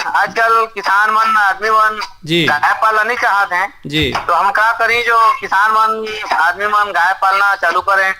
आजकल किसान मन आदमी मन जी गाय पालना नहीं चाहते हैं। जी। तो हम क्या करें जो किसान मन आदमी मन गाय पालना चालू करें।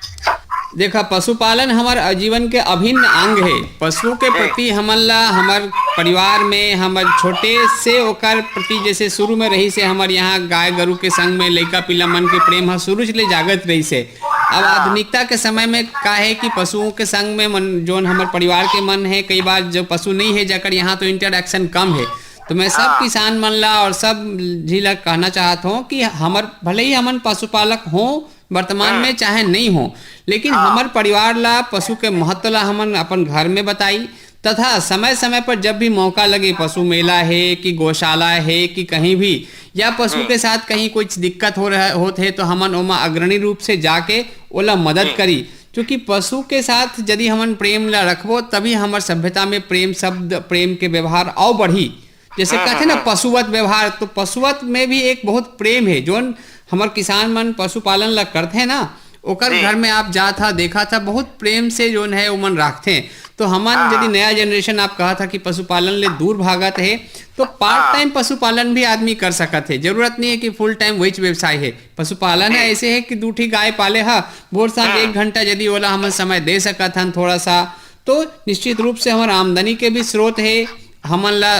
देखा, पशुपालन हमारे जीवन के अभिन्न अंग है। पशु के प्रति हमन ला हमार परिवार में हमार छोटे से ओकर प्रति जैसे शुरू में रही से हमार यहाँ गाय गरु के संग में लइका पिला मन के प्रेम शुरू से ले जागत रही से। अब आधुनिकता के समय में का है कि पशुओं के संग में मन जोन हमारे परिवार के मन है, कई बार जो पशु नहीं है जाकर यहाँ तो इंटरेक्शन कम है। तो मैं सब किसान मन ला और सब झीला कहना चाहता हूँ कि हमार भले ही हमन पशुपालक हों वर्तमान में चाहे नहीं हो, लेकिन हमार परिवार ला पशु के महत्व ला हमन अपन घर में बताई तथा समय समय पर जब भी मौका लगे पशु मेला है कि गौशाला है कि कहीं भी या पशु के साथ कहीं कुछ दिक्कत होते तो हमन ओमा अग्रणी रूप से जाके ओला मदद करी। क्योंकि पशु के साथ यदि हमन प्रेम ला रखबो तभी हमार सभ्यता में प्रेम शब्द प्रेम के व्यवहार और बढ़ी। जैसे कहते ना पशुवत व्यवहार, तो पशुवत में भी एक बहुत प्रेम है जोन हमार किसान मन पशुपालन ला करते हैं ना, ओकर घर में आप जा था देखा था बहुत प्रेम से जोन है उमन रखते हैं। तो हमार यदि नया जनरेशन आप कहा था कि पशुपालन ले दूर भागत है तो पार्ट टाइम पशुपालन भी आदमी कर सकत है। जरूरत नहीं है कि फुल टाइम वही व्यवसाय है। पशुपालन है ऐसे है कि दूठी गाय पाले हा भोर शाम 1 घंटा यदि ओला हम समय दे सकत हन थोड़ा सा, तो निश्चित रूप से हमारा आमदनी के भी स्रोत है, हमन ला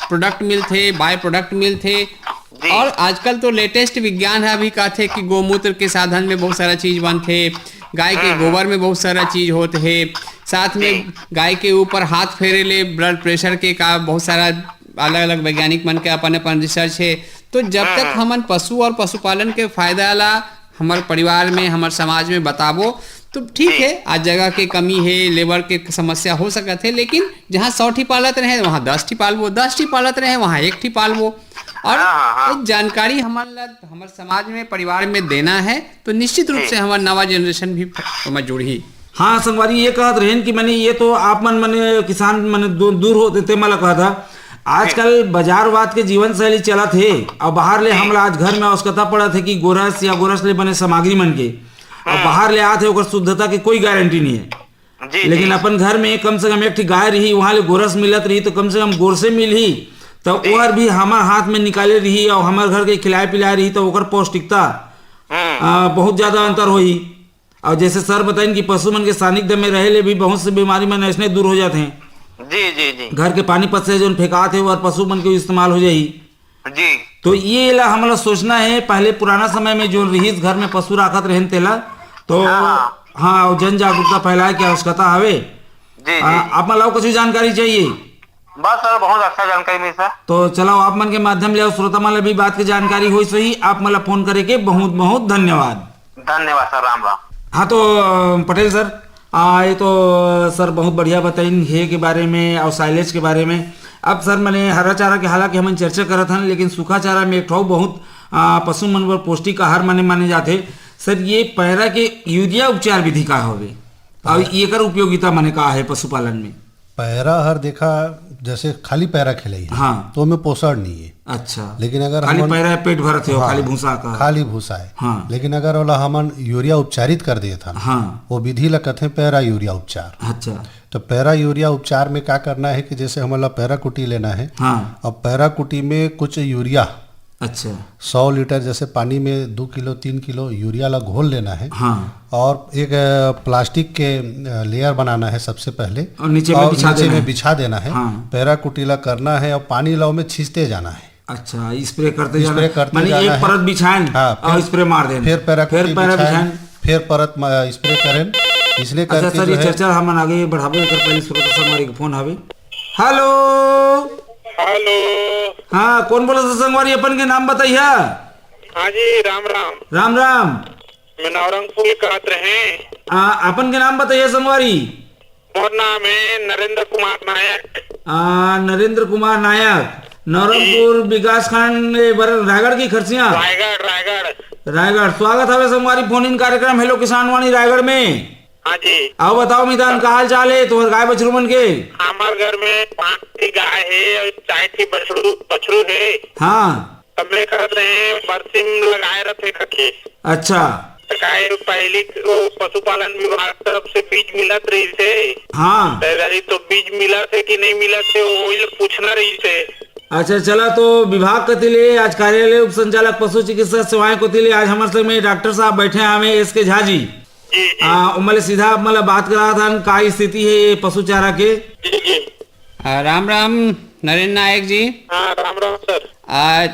प्रोडक्ट मिलते, बाय प्रोडक्ट मिलते। और आजकल तो लेटेस्ट विज्ञान है, अभी कहते कि गोमूत्र के साधन में बहुत सारा चीज बनते, गाय के गोबर में बहुत सारा चीज होते है, साथ में गाय के ऊपर हाथ फेरे ले ब्लड प्रेशर के का बहुत सारा अलग अलग वैज्ञानिक मन के अपन अपन रिसर्च है। तो जब तक हमन पशु और पशुपालन के फायदा ला हमारे परिवार में हमारे समाज में बताबो तो ठीक है। आज जगह के कमी है, लेबर के समस्या हो सकत है, लेकिन जहाँ 100 ठी पालत रहे वहाँ 10 ठी पालबो, 10 ठी पालत रहे वहाँ 1 ठी पालबो। और एक जानकारी हमारे समाज में परिवार में देना है तो निश्चित रूप से हमारा नवा जनरेशन भी हमें जुड़ी। हाँ संगवारी ये कहत रहेन कि मैंने ये तो आप मन मैंने किसान मैंने दूर होते थे मला कहा था आजकल बाजारवाद के जीवन शैली चला थे और बाहर ले हमला आज घर में आवश्यकता पड़ा थे कि गोरस या गोरस ले बने सामग्री मन के और बाहर ले आते ओकर शुद्धता की कोई गारंटी नहीं है। लेकिन अपन घर में कम से कम एक ठी गाय रही वहां ले गोरस मिलत रही तो कम से कम गोर से मिल ही तो और भी हमार हाथ में निकाले रही और हमारे घर के खिलाए पिलाए रही तो ओकर पौष्टिकता बहुत ज्यादा अंतर होई। और जैसे सर बताइन कि पशु मन के सानिध्य में रहे ले भी बहुत से बीमारी मन ऐसे दूर हो जाते हैं। जी जी जी। घर के पानी पत से जो फेंकाते है और पशु मन के इस्तेमाल हो जाई जी। तो ये ला हमला सोचना है। पहले पुराना समय में जो रही घर में पशु राखत रहन तेला तो हाँ जन जागरूकता फैलाए की आवश्यकता हवे। आप मला कुछ जानकारी चाहिए? बस सर बहुत अच्छा जानकारी मिली सर। तो चलो आप मन के माध्यम ले श्रोता मन भी बात की जानकारी हुई सही। आप मला फोन करे के बहुत बहुत धन्यवाद। धन्यवाद सर, राम राम। हाँ तो पटेल सर ये तो सर बहुत बढ़िया बताइन हे के बारे में और साइलेज के बारे में। अब सर मैंने हरा चारा के हालांकि हम चर्चा करत हन लेकिन सूखा चारा में एक ठो बहुत पशु मन बर पौष्टिक आहार माने जाते। सर ये पैरा के यूरिया उपचार विधि का होवे और एकर उपयोगिता माने का है पशुपालन में? पैरा हर देखा जैसे खाली पैरा खिलाई है हाँ तो हमें पोषण नहीं है। अच्छा। लेकिन अगर खाली पैरा पेट भरत है खाली भूसा का खाली भूसा है हाँ। लेकिन अगर वाला हमन यूरिया उपचारित कर दिए था हाँ। वो विधि ला कहते हैं पैरा यूरिया उपचार। अच्छा। तो पैरा यूरिया उपचार में क्या करना है कि जैसे हमारा पैरा कुटी लेना है हाँ। और पैरा कुटी में कुछ यूरिया अच्छा 100 लीटर जैसे पानी में 2 किलो 3 किलो यूरिया ला घोल लेना है हाँ। और एक प्लास्टिक के लेयर बनाना है सबसे पहले और नीचे में बिछा देना है हाँ। पैरा कुटीला करना है और पानी लाओ में छींचते जाना है। अच्छा स्प्रे करते जाना एक परत बिछाएं और स्प्रे मार दें फिर पैरा बिछाएं फिर परत स्प्रे करें इसलिए करके। अच्छा सर ये चर्चा हम आगे बढ़ावे कर पहले श्रोता संगवारी के फोन हवे। हेलो हेलो हाँ कौन बोला था संगवारी अपन के नाम बताइए? हाँ जी राम राम। राम राम। मैं नवरंगपुर कहत रहे। अपन के नाम बताइए संगवारी? मोर नाम है नरेंद्र कुमार नायक। नरेंद्र कुमार नायक नवरंगपुर विकास खंड रायगढ़ की खरसिया। रायगढ़ स्वागत है संगवारी फोन इन कार्यक्रम हेलो किसान वाणी रायगढ़ में। हाँ जी। आओ बताओ मितान का हाल चाल है तुम्हारे गाय बछरू मन के? हमारे घर में 5 ठी गाय है और 4 ठी बछरू है। हाँ सब में कहते हैं बरसिम लगाए रखे कखे। अच्छा काय पहली वो पशुपालन विभाग तरफ से बीज मिलत रही थे। हाँ तो बीज मिला थे कि नहीं मिला थे वही लोग पूछना रही थे। अच्छा चला तो विभाग कतिले आज कार्यालय उप संचालक पशु चिकित्सा सेवाएं कतिले आज हमारे संग में डॉक्टर साहब बैठे हैं हमें एस.के. झा जी। जी जी मतलब सीधा मतलब बात कर रहा था का स्थिति है ये पशु चारा के। जी जी राम राम नरेंद्र नायक जी। हाँ राम राम सर।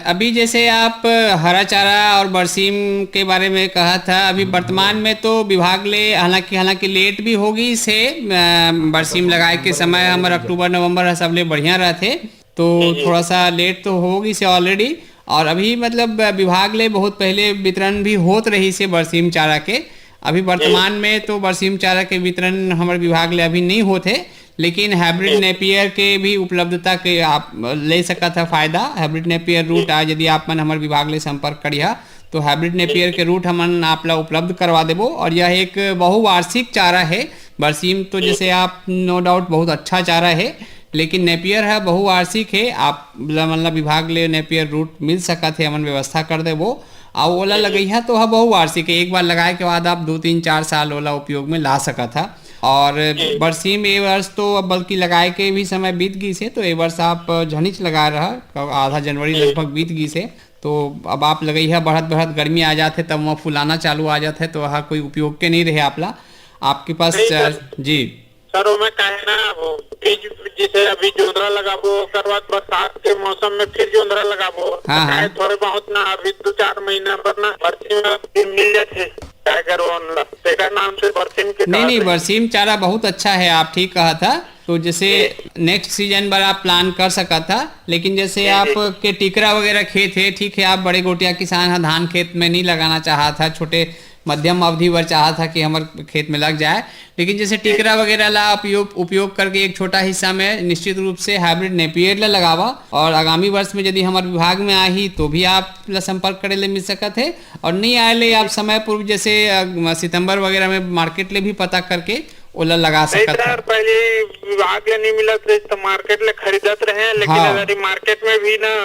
अभी जैसे आप हरा चारा और बरसीम के बारे में कहा था, अभी वर्तमान में तो विभाग ले हालांकि लेट भी होगी से बरसीम लगाए के समय हमारे अक्टूबर नवंबर सब ले बढ़िया रहते, तो थोड़ा सा लेट तो होगी से ऑलरेडी। और अभी मतलब विभाग ले बहुत पहले वितरण भी होत रही से बरसीम चारा के। अभी वर्तमान में तो बरसीम चारा के वितरण हमारे विभाग ले अभी नहीं होते, लेकिन हाइब्रिड नेपियर के भी उपलब्धता के आप ले सका था फायदा। हाइब्रिड नेपियर रूट आज यदि आप मन हमारे विभाग ले संपर्क करिया तो हाइब्रिड नेपियर के रूट हमन आप ला उपलब्ध करवा देबो। और यह एक बहुवार्षिक चारा है। बरसीम तो जैसे आप नो डाउट बहुत अच्छा चारा है, लेकिन नेपियर है बहुवार्षिक है। आप मतलब विभाग ले नेपियर रूट मिल सका थे, हमन व्यवस्था कर देबो। और ओला लगैया तो है बहुवार्षिक है, एक बार लगाए के बाद आप 2-3-4 साल ओला उपयोग में ला सका था। और बरसीम ए वर्ष तो अब बल्कि लगाए के भी समय बीत गई से, तो ए वर्ष आप झनिच लगा रहा आधा जनवरी लगभग बीत गई से, तो अब आप लगैया बढ़त गर्मी आ जाते तब वहाँ फुलाना चालू आ जाते, तो वहाँ कोई उपयोग के नहीं रहे आपला आपके पास। जी सर वो मैं कहे ना वो बीज जैसे अभी जोंदरा लगाबो ओकर बाद बरसात के मौसम में फिर जोंदरा लगाबो। हाँ, हाँ। थोड़े बहुत ना अभी 2-4 महीना पर ना बरसीम में मिल जाते नाम से बरसीम के। नहीं बरसीम चारा बहुत अच्छा है, आप ठीक कहा था। तो जैसे नेक्स्ट सीजन पर आप प्लान कर सका था, लेकिन जैसे आप के टिकरा वगैरह खेत है, ठीक है आप बड़े गोटिया किसान है, धान खेत में नहीं लगाना चाहा था, छोटे मध्यम अवधि पर चाहा था कि हमारे खेत में लग जाए, लेकिन जैसे टिकरा वगैरह ला उपयोग करके एक छोटा हिस्सा में निश्चित रूप से हाइब्रिड नेपियर ला लगावा। और आगामी वर्ष में यदि हमारे विभाग में आई तो भी आप संपर्क करे ले मिल सका थे, और नहीं आए ले आप समय पूर्व जैसे सितंबर वगैरह में मार्केट ले भी पता करके ओला लगा सकता था। पहले विभाग ले नहीं मिला तो मार्केट ले खरीदत रहे, लेकिन अगर मार्केट में भी ना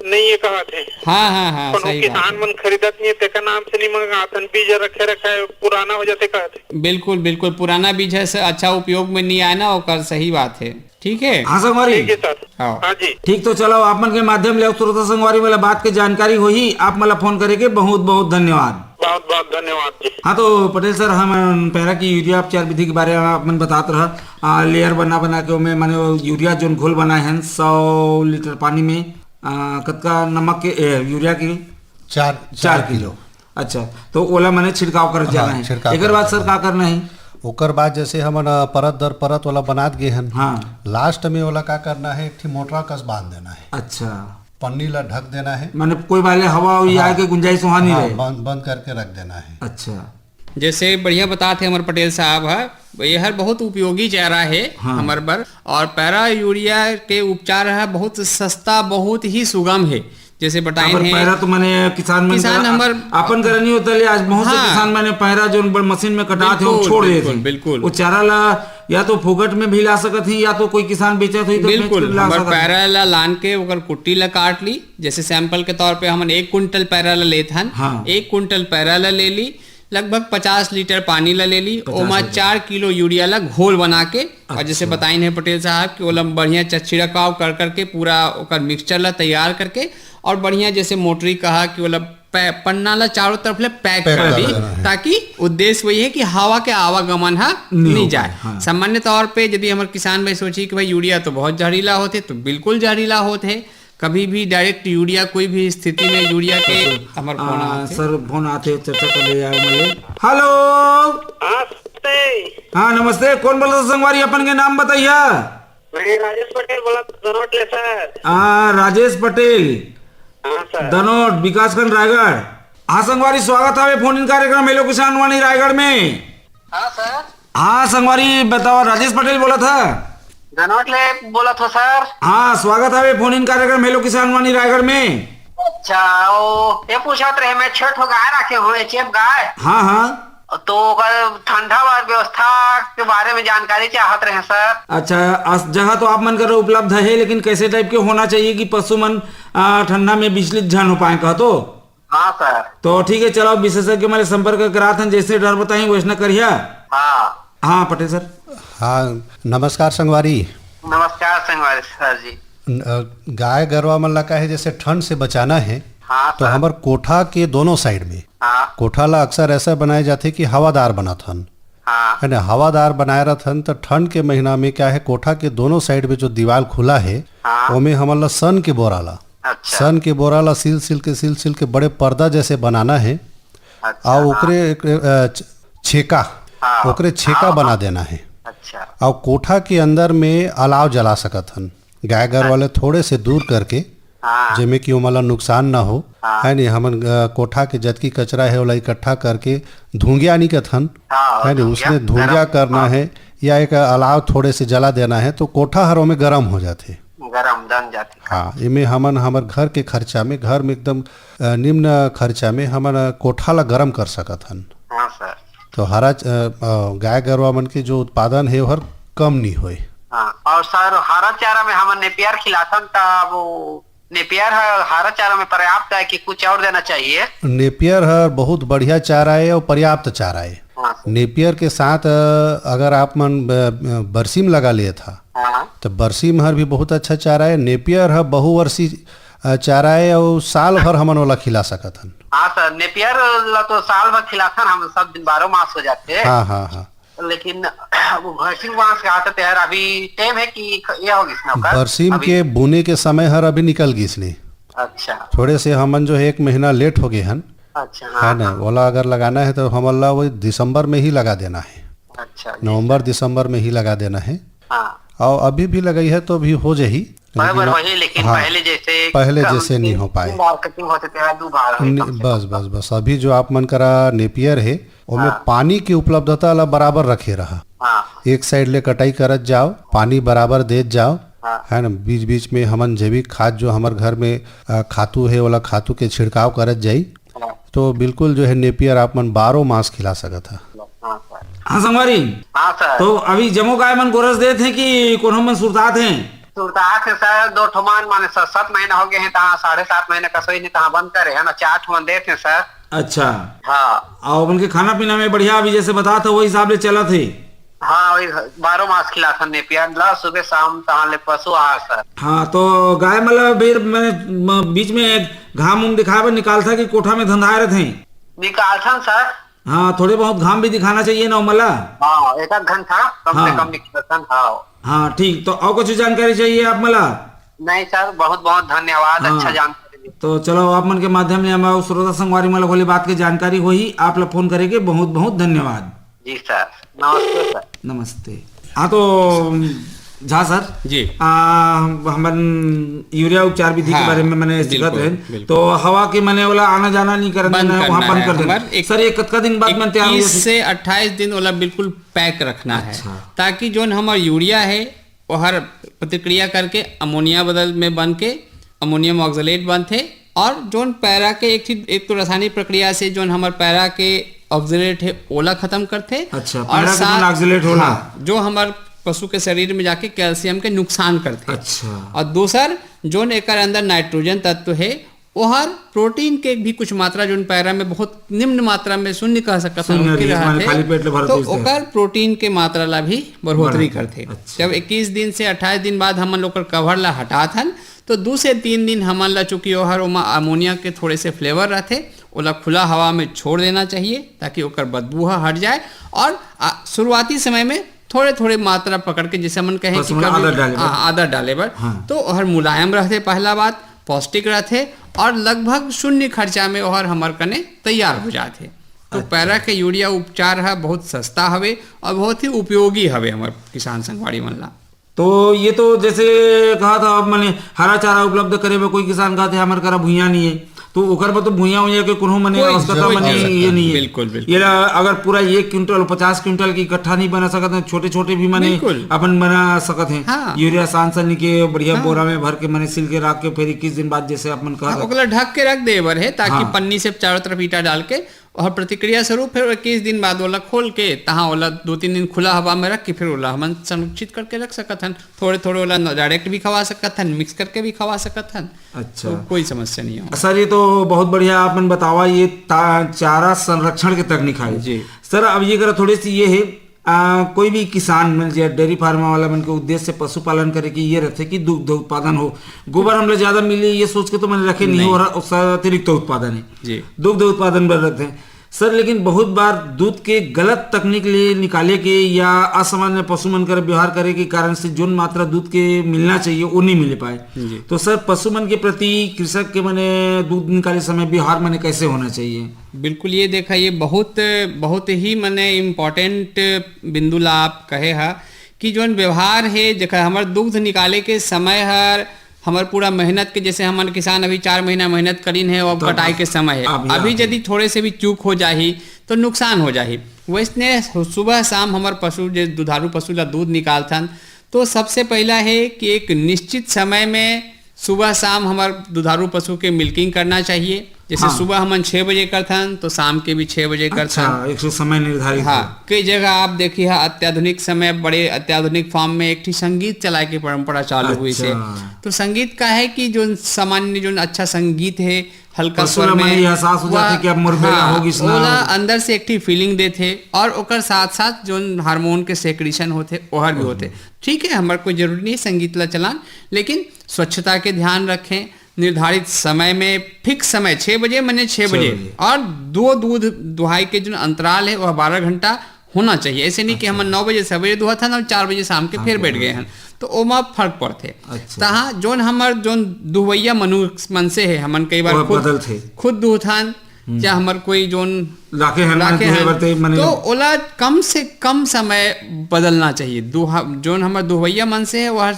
नहीं ये कहा थे। हाँ सही किसान मन खरीदत नहीं तेका नाम से नहीं मंगातन, बीज रखे पुराना हो जाते कहते। बिल्कुल पुराना बीज है अच्छा उपयोग में नहीं आया ना, और सही बात है। ठीक है हाँ संगवारी। ठीक है सर। हाँ जी ठीक, तो चलो आप मन के माध्यम ले श्रोता संगवारी वाला बात के जानकारी होही, आप मला फोन करे के बहुत बहुत धन्यवाद। बहुत बहुत धन्यवाद जी। हाँ तो पटेल सर, हम पहला की यूरिया उपचार विधि के बारे में आप मन बतात रहा। लेयर बना के में मैंने यूरिया जो घोल बनाए हैं 100 लीटर पानी में कतका नमक के यूरिया की 4 किलो। अच्छा, तो ओला मैंने छिड़काव कर जाना है। एक बाद सर का करना है? ओकर बाद जैसे हम परत दर परत वाला बनात गए हैं, हाँ लास्ट में वाला का करना है, एक थी मोटरा कस बांध देना है। अच्छा, पन्नी ला ढक देना है, माने कोई वाले हवा आए के गुंजाइश वहाँ नहीं रहे, बंद करके रख देना है। अच्छा, जैसे बढ़िया बताते हमारे पटेल साहब है, यह बहुत उपयोगी चारा है हमारे पर। और पैरा यूरिया के उपचार है बहुत सस्ता, बहुत ही सुगम है। जैसे बताए हैं पैरा तो मैंने किसान हमार अपन करनी होता है। आज बहुत से किसान मैंने पैरा जो मशीन में कटाते हो छोड़ देते, बिल्कुल वो चारा ला या तो फुकट में भी ला सकत ही, या तो कोई किसान बेचत हुई तो बिल्कुल पैरा ला लान के ओकर कुट्टी ला काट ली। जैसे सैंपल के तौर पे हम 1 कुंटल पैरा ला लेते हैं, 1 कुंटल पैरा ला ले ली, लगभग 50 लीटर पानी ला ले ली, ओमा 4 किलो यूरिया ला घोल बना के। और जैसे बताई है पटेल साहब कि ओला बढ़िया छिड़काव कर करके पूरा ओकर मिक्सचर ला तैयार करके, और बढ़िया जैसे मोटरी कहा कि ओला पन्ना ला चारों तरफ ले पैक कर दी, ताकि उद्देश्य वही है कि हवा के आवागमन नहीं जाए। सामान्य तौर पे यदि हमारे किसान भाई सोची कि भाई यूरिया तो बहुत जहरीला होते, तो बिल्कुल जहरीला होते। कभी भी डायरेक्ट यूरिया कोई भी स्थिति में यूरिया के हमारे सर फोन आते चर्चा कर ले जाए। हेलो, हाँ नमस्ते, कौन बोल रहे संगवारी? अपन के नाम बताइए। मैं राजेश पटेल बोला दनोट ले सर। राजेश पटेल, दनोट, विकासखंड रायगढ़। हाँ संगवारी, स्वागत है फोन इन कार्यक्रम हेलो किसान वाणी रायगढ़ में। हाँ सर। हाँ संगवारी बताओ, राजेश पटेल बोला था। धनोट ले बोला था सर। हाँ स्वागत है फोन इन कार्यक्रम हेलो किसान वाणी रायगढ़ में। अच्छा, वो ये पूछा रहे मैं छठ हो गाय रखे हुए चेप गाय। हाँ तो ठंडा व्यवस्था के बारे में जानकारी चाहत रहे सर। अच्छा, जगह तो आप मन कर उपलब्ध है, लेकिन कैसे टाइप के होना चाहिए कि पशु मन ठंडा में विचलित झन हो पाए कह तो? हाँ सर। तो ठीक है, चलो विशेषज्ञ हमारे संपर्क करा था, जैसे डर बताई वैसे न करिया। हाँ हाँ पटेल सर। हाँ नमस्कार संगवारी। नमस्कार संगवारी सर जी। गाय गरवा मन ला का है जैसे ठंड से बचाना है हाँ तो सर। हमार कोठा के दोनों साइड में हाँ कोठा ला अक्सर ऐसा बनाए जाते कि हवादार बना थन, हाँ है ना। हवादार बनाए रहथन तो ठंड के महीना में क्या है कोठा के दोनों साइड में जो दीवार खुला है हाँ। ओमे हमन ला सन के बोरा ला अच्छा सन के बोरा ला सिल सिल के बड़े पर्दा जैसे बनाना है अच्छा। और ओकरे छेका हाँ। ओकरे छेका हाँ, बना हाँ। देना है अच्छा और कोठा के अंदर में अलाव जला सकत हन गाय घर वाले थोड़े से दूर करके, हाँ जेमे कि ओमला नुकसान ना हो, हाँ। है नहीं। हमन कोठा के जतकी कचरा है ओला इकट्ठा करके धुंगिया नहीं कथन, हाँ, है नहीं, धुंगिया, उसमें धुंगिया गरम, करना हाँ। है या एक अलाव थोड़े से जला देना है तो कोठा हरों में गर्म हो जाते। गरम दन जाती। हाँ, इमे हमन हमर घर के खर्चा में, घर में एकदम निम्न खर्चा में हमन कोठा ला गर्म कर सकत हन। हाँ सर। तो हरा गाय गरवा मन के जो उत्पादन है हर कम नहीं होए। हाँ और सर हरा चारा में हम नेपियर खिलाथन ता वो नेपियर हरा चारा में पर्याप्त है कि कुछ और देना चाहिए? नेपियर है बहुत बढ़िया चारा है और पर्याप्त चारा है। हाँ सर। नेपियर के साथ अगर आप मन बरसीम लगा लिए था हाँ तो बरसीम हर भी बहुत अच्छा चारा है। नेपियर है बहुवर्षी चारा है और साल भर हमन वाला खिला सकत हन। हाँ सर। नेपियर ला तो साल भर खिलाथन हम सब दिन 12 मास हो जाते हैं। हाँ हाँ हाँ। लेकिन वो भरसिंग मास के आते यार अभी टाइम है कि ये होगी इसमें होकर? बरसीम अभी- के बुने के समय हर अभी निकल गई इसने। अच्छा थोड़े से हमन जो है 1 महीना लेट हो गए हन, अच्छा। है हाँ ना। वाला अगर लगाना है तो हमन ला वो दिसंबर में ही लगा देना है, अच्छा। नवंबर दिसंबर में ही लगा देना है। हाँ और अभी भी लगाई है तो भी हो जाही, बराबर वही, लेकिन हाँ, पहले जैसे नहीं हो पाए। मार्केटिंग होते थे 2 बार हुई कम से बस बस बस अभी जो आप मन करा नेपियर है उसमें पानी की उपलब्धता ला बराबर रखे रहा। कम। हाँ एक साइड ले कटाई करत जाओ, पानी बराबर देत जाओ, हाँ। है ना। बीच बीच में हमन जैविक खाद जो हमार घर में खातू है वाला खातू के छिड़काव करत जाई हाँ तो बिल्कुल जो है नेपियर आप मन 12 मास खिला सकत है। हाँ सर। हाँ संगवारी, हाँ सर। तो अभी जमो गाय मन गोरस देते हैं कि कोनो मन सुरतात हैं? सुरताख है सर 2 ठमान माने 7 महीना हो गए हैं तहाँ 7.5 महीने कसोई नहीं तहाँ बंद करे है ना 4 ठमान देते हैं सर। अच्छा। हाँ और उनके खाना पीना में बढ़िया अभी जैसे बता था वही हिसाब से चला थे। हाँ वही 12 मास खिलाथन नेपियर ला सुबह शाम तहाँ ले पशु आहार सर। हाँ तो गाय मतलब फिर मैंने बीच में घाम उम दिखाए पर निकाल था कि कोठा में धंधाए रहते हैं? निकालथन सर। हाँ थोड़े बहुत घाम भी दिखाना चाहिए ना मला। हाँ 1 घंटा कम से हाँ। कम निकालथन। हाँ हाँ ठीक, तो और कुछ जानकारी चाहिए आप मला? नहीं सर बहुत बहुत धन्यवाद। हाँ। अच्छा जानकारी। तो चलो आप मन के माध्यम से हमारे श्रोता संगवारी मला बोले बात की जानकारी हुई, आप लोग फोन करेंगे, बहुत बहुत धन्यवाद। जी सर नमस्ते सर। नमस्ते। हाँ तो झा सर जी हमन यूरिया उपचार विधि के हाँ, बारे में मैंने बिल्कुल, सिखत है, बिल्कुल। तो हवा के मैंने वाला आना जाना नहीं करना बंद है, करना वहाँ बंद है। कर देना। हमार एक- सर ये कितना दिन बाद में तैयार हो 21 जाती? से 28 दिन वाला बिल्कुल पैक रखना अच्छा। है ताकि जो हमारा यूरिया है वो हर प्रतिक्रिया करके अमोनिया बदल में बन के अमोनियम ऑक्सलेट बनते और जोन पैरा के एक तो रासायनिक प्रक्रिया से जोन हमारे पैरा के ऑक्सलेट है ओला खत्म करते। अच्छा, और पैरा के जोन साथ ऑक्सलेट होला। हाँ, जो हमारे पशु के शरीर में जाके कैल्शियम के नुकसान करते। अच्छा। और दूसर जोन एक अंदर नाइट्रोजन तत्व है वो हर प्रोटीन के भी कुछ मात्रा जोन पैरा में बहुत निम्न मात्रा में शून्य कह सकता शून्य रही, माने खाली पेट ले भरत तो दिसते। ओकर प्रोटीन के मात्रा ला भी बढ़ोतरी करते। अच्छा। जब 21 दिन से 28 दिन बाद हमन लोग कवर ला हटात हन तो 2 से 3 दिन हमन ला चूंकि ओहर ओमा अमोनिया के थोड़े से फ्लेवर रहते ओला खुला हवा में छोड़ देना चाहिए ताकि ओकर बदबू हट जाए। और शुरुआती समय में थोड़े थोड़े मात्रा पकड़ के जैसे मन कहे बस मतलब आदत डाले बर। हाँ, तो ओहर मुलायम रहते, पहला बात पौष्टिक रहते और लगभग शून्य खर्चा में ओहर हमार कने तैयार हो जाते। तो पैरा के यूरिया उपचार है बहुत सस्ता हवे और बहुत ही उपयोगी हवे हमार किसान संगवारी मन ला। तो ये तो जैसे कहा था अब मैंने हरा चारा उपलब्ध करे में कोई किसान कहते हमारे करा भुइया नहीं है तो ओकर पर तो भुइया हुइया के कोनो मने कोई आवश्यकता जरूरत मने नहीं ये है। नहीं है। बिल्कुल, बिल्कुल। ये अगर पूरा 1 क्विंटल 50 क्विंटल की इकट्ठा नहीं बना सकते, छोटे छोटे भी मने बिल्कुल। अपन बना सकते हैं। हाँ। यूरिया सांसन के बढ़िया बोरा में भर के मने सिल के रख के फिर 21 दिन बाद जैसे अपन कहा ओकला ढक के रख दे बर है ताकि हाँ। पन्नी से चारों तरफ ईटा डाल के और प्रतिक्रिया स्वरूप फिर 21 दिन बाद ओला खोल के तहाँ ओला 2-3 दिन खुला हवा में रख के फिर ओला हमन संरक्षित करके रख सकत हन। थोड़े थोड़े ओला डायरेक्ट भी खवा सकत हन, मिक्स करके भी खवा सकत हन। अच्छा। तो कोई समस्या नहीं है सर ये तो बहुत बढ़िया आपने बतावा, ये चारा संरक्षण की तकनीक है जी। सर अब ये करा थोड़ी सी ये है कोई भी किसान मतलब डेयरी फार्म वाला मन के उद्देश्य से पशुपालन करे कि ये रहते कि दुग्ध उत्पादन हो, गोबर हमले ज्यादा मिले ये सोच के तो मैंने रखे नहीं हो रहा, उसका अतिरिक्त उत्पादन है जी। दुग्ध उत्पादन बढ़ रहे हैं सर। लेकिन बहुत बार दूध के गलत तकनीक ले निकाले के या असामान्य पशु मन कर व्यवहार करे के कारण से जो मात्रा दूध के मिलना चाहिए वो नहीं मिल पाए। तो सर पशु मन के प्रति कृषक के मने दूध निकाले समय व्यवहार मने कैसे होना चाहिए? बिल्कुल ये देखा, ये बहुत ही मने इम्पोर्टेंट बिंदु ला आप कहे है कि जो व्यवहार है देखा हमारे दूध निकाले के समय हर हमार पूरा मेहनत के, जैसे हमारे किसान अभी 4 महीना मेहनत करीन है और कटाई के समय है, अभी यदि थोड़े से भी चूक हो जाही तो नुकसान हो जाही। वैसने सुबह शाम हमार पशु जो दुधारू पशु ला दूध निकालथन तो सबसे पहला है कि एक निश्चित समय में सुबह शाम हमार दुधारू पशु के मिल्किंग करना चाहिए। जैसे सुबह हम 6 बजे करथन तो शाम के भी 6 बजे करथन। अच्छा, एक समय निर्धारित। हाँ, कई जगह आप देखिए अत्याधुनिक समय बड़े अत्याधुनिक फार्म में एक ही संगीत चलाए की परंपरा चालू हुई से। तो संगीत का है कि जो सामान्य जो अच्छा संगीत है हल्का स्वर में एहसास हो जाता है कि अब मोर बेला होगी ओला अंदर से एक फीलिंग देते और ओकर साथ साथ जो हार्मोन के सेक्रेशन होते ओहर भी होते। ठीक है, हमारे कोई जरूरी नहीं संगीत ला चलान, लेकिन स्वच्छता के ध्यान रखें, निर्धारित समय में फिक्स समय 6 बजे मने 6 बजे और 2 दूध दुहाई के जो अंतराल है वह 12 घंटा होना चाहिए। ऐसे नहीं कि हम 9 बजे सवेरे दुहा था और 4 बजे शाम के फिर बैठ गए हैं तो ओमा फर्क पड़ते। तहाँ जोन हमार जोन दुहैया मनुष्य मन से है हमन कई बार खुद दुहथान या हमार कोई जोन लाके हैं तो ओला कम से कम समय बदलना चाहिए। जोन हमार दुहैया मन से है वह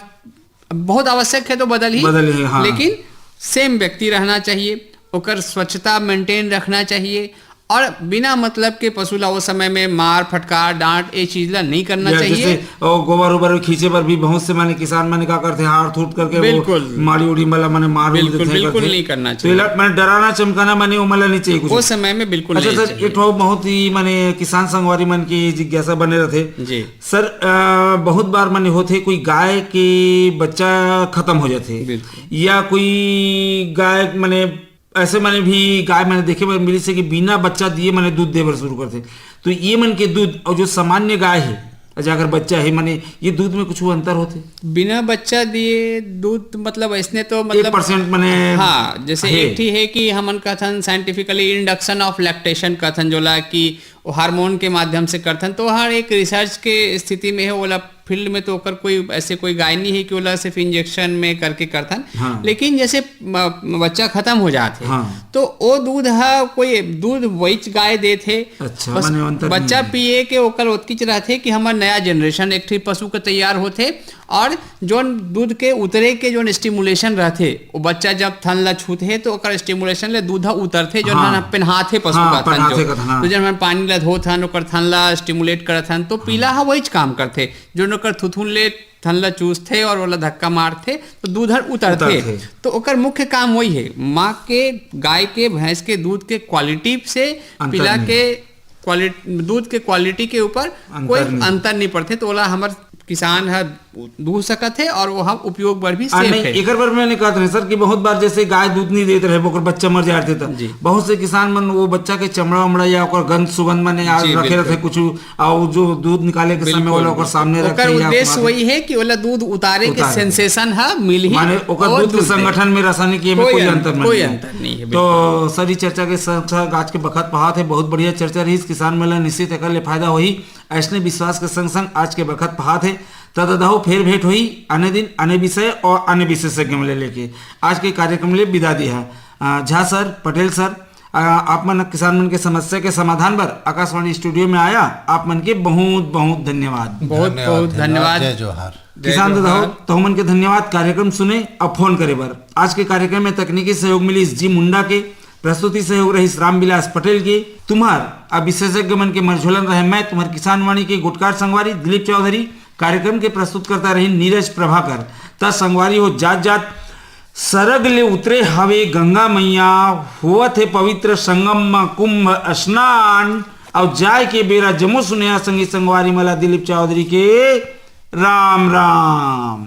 बहुत आवश्यक है तो बदल ही हाँ। लेकिन सेम व्यक्ति रहना चाहिए, ओकर स्वच्छता मेंटेन रखना चाहिए और बिना मतलब के पशु ला वो समय में मार फटकार डांट ये चीज ला नहीं करना चाहिए। और गोबर उबर खींचे पर भी बहुत से माने किसान माने क्या करते हैं हार थूट करके बिल्कुल मारी उड़ी मला माने मार बिल्कुल नहीं करना चाहिए। तो माने डराना चमकाना माने वो मला नहीं चाहिए कुछ वो समय में बिल्कुल। अच्छा सर ये तो बहुत ही माने किसान संगवारी मन की जिज्ञासा बने रहते जी सर। बहुत बार माने होते कोई गाय के बच्चा खत्म हो जाते या कोई गाय माने ऐसे मैंने भी गाय मैंने देखे मिली से कि बिना बच्चा दिए मैंने दूध देवर शुरू करते। तो ये मन के दूध और जो सामान्य गाय है अच्छा अगर बच्चा है माने ये दूध में कुछ अंतर होते? बिना बच्चा दिए दूध मतलब ऐसने तो मतलब 1% माने हाँ जैसे एक ही है कि हमन कथन साइंटिफिकली इंडक्शन ऑफ लैक्टेशन कथन जोला कि हार्मोन के माध्यम से करथन। तो हर एक रिसर्च के स्थिति में है ओला फील्ड में तो ओकर कोई ऐसे कोई गाय नहीं है कि ओला सिर्फ इंजेक्शन में करके करथन। हाँ। लेकिन जैसे बच्चा खत्म हो जाते हाँ। तो वो दूध है कोई दूध वही गाय दे थे। अच्छा, बच्चा पिए के ओकर उतकिच रहते कि हमार नया जनरेशन एक ही पशु के तैयार होते और जो दूध के उतरे के जो स्टिमुलेशन रहते वो बच्चा जब थन ला छूते तो ओकर स्टिमुलेशन ले दूध उतरते जो हाँ। पेनहाथे पशु हाँ, का थन जो हाँ। तो जब पानी ला धोथन ओकर थन ला स्टिमुलेट करथन तो पीला हाँ वही काम करते जो ओकर थुथुन ले थन ला चूसते और ओला धक्का मारते तो दूध उतरते। तो ओकर मुख्य काम वही है माँ के गाय के भैंस के दूध के क्वालिटी से पिला के दूध के क्वालिटी के ऊपर कोई अंतर नहीं पड़ते। तो ओला हमार किसान है दूध सकत है और वो हम उपयोग पर भी सेफ है। एक बार मैंने कहा था सर कि बहुत बार जैसे गाय दूध नहीं देते रहे ओकर बच्चा मर जाते था बहुत से किसान मन वो बच्चा के चमड़ा उमड़ा या ओकर गंध सुगंध माने रखे रहते कुछ और जो दूध निकाले के समय वाला ओकर सामने रखते हैं। ओकर उद्देश्य वही है कि ओला दूध उतारे के सेंसेशन है मिल ही माने ओकर दूध के संगठन में रासायनिक में कोई अंतर नहीं है। तो सारी चर्चा के साथ आज के बखत पहात है बहुत बढ़िया चर्चा रही किसान मेला निश्चित एकर ले फायदा होई ऐसने विश्वास के संग संग आज के बखत पहात है तदहो फिर भेंट हुई आने दिन आने विषय और अन्य विशेषज्ञ में लेके आज के कार्यक्रम ले विदा दी है। झा सर पटेल सर आप मन किसान मन के समस्या के समाधान पर आकाशवाणी स्टूडियो में आया आप मन के बहुत बहुत धन्यवाद। बहुत बहुत धन्यवाद। जय जोहार। किसान दादा तो मन के धन्यवाद कार्यक्रम सुने अब फोन करे बर। आज के कार्यक्रम में तकनीकी सहयोग मिली जी मुंडा के प्रस्तुति सहयोग रही रामविलास पटेल की तुम्हार विशेषज्ञ मन के मरझोलन रहे मैं तुम्हार किसान वाणी के गुटकार संगवारी दिलीप चौधरी कार्यक्रम के प्रस्तुत करता रही नीरज प्रभाकर ता संगवारी हो जात जात सरग ले उतरे हवे गंगा मैया, हुआ थे पवित्र संगम में कुंभ स्नान। और जाय के बेरा जमो सुनया संगी संगवारी मला दिलीप चौधरी के राम राम।